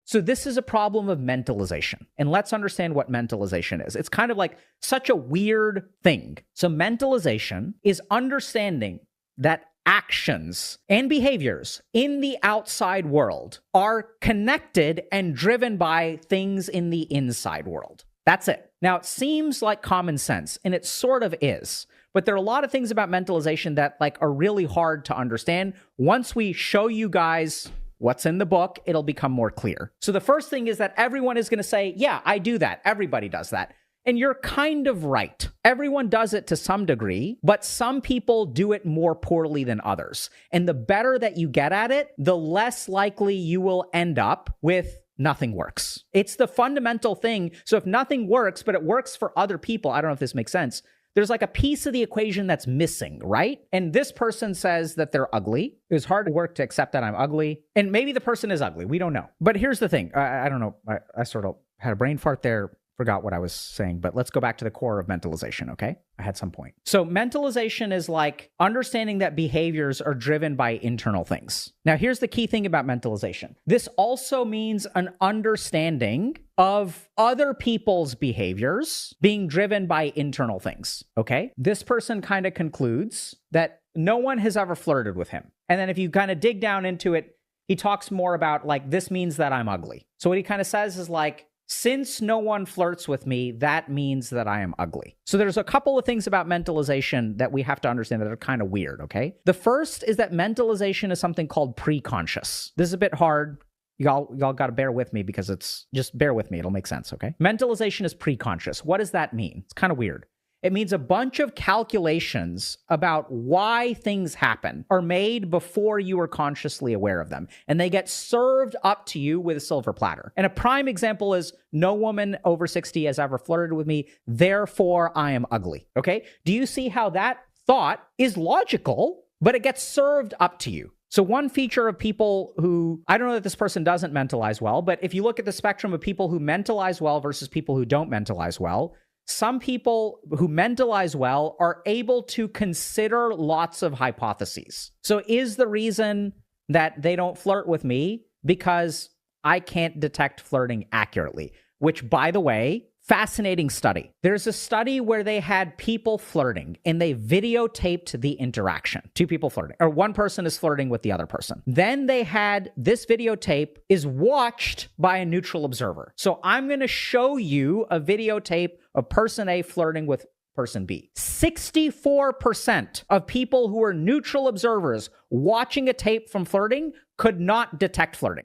So this is a problem of mentalization. And let's understand what mentalization is. It's kind of like such a weird thing. So mentalization is understanding that actions and behaviors in the outside world are connected and driven by things in the inside world. That's it. Now, it seems like common sense, and it sort of is. But there are a lot of things about mentalization that are really hard to understand. Once we show you guys what's in the book, it'll become more clear. So the first thing is that everyone is going to say, yeah, I do that. Everybody does that. And you're kind of right. Everyone does it to some degree, but some people do it more poorly than others. And the better that you get at it, the less likely you will end up with nothing works. It's the fundamental thing. So if nothing works, but it works for other people, I don't know if this makes sense, there's like a piece of the equation that's missing, right? And this person says that they're ugly. It was hard work to accept that I'm ugly. And maybe the person is ugly. We don't know. But here's the thing. I don't know. I sort of had a brain fart there. Forgot what I was saying, but let's go back to the core of mentalization, okay? I had some point. So mentalization is like understanding that behaviors are driven by internal things. Now, here's the key thing about mentalization. This also means an understanding of other people's behaviors being driven by internal things, okay? This person kind of concludes that no one has ever flirted with him. And then if you kind of dig down into it, he talks more about this means that I'm ugly. So what he kind of says is since no one flirts with me, that means that I am ugly. So there's a couple of things about mentalization that we have to understand that are kind of weird, okay? The first is that mentalization is something called preconscious. This is a bit hard. Y'all got to bear with me because just bear with me. It'll make sense, okay? Mentalization is preconscious. What does that mean? It's kind of weird. It means a bunch of calculations about why things happen are made before you are consciously aware of them. And they get served up to you with a silver platter. And a prime example is no woman over 60 has ever flirted with me, therefore I am ugly. Okay? Do you see how that thought is logical, but it gets served up to you? So one feature of people who, I don't know that this person doesn't mentalize well, but if you look at the spectrum of people who mentalize well versus people who don't mentalize well, some people who mentalize well are able to consider lots of hypotheses. So is the reason that they don't flirt with me because I can't detect flirting accurately? Which, by the way, fascinating study. There's a study where they had people flirting and they videotaped the interaction. Two people flirting, or one person is flirting with the other person. Then they had this videotape is watched by a neutral observer. So I'm going to show you a videotape of person A flirting with person B. 64% of people who are neutral observers watching a tape from flirting could not detect flirting.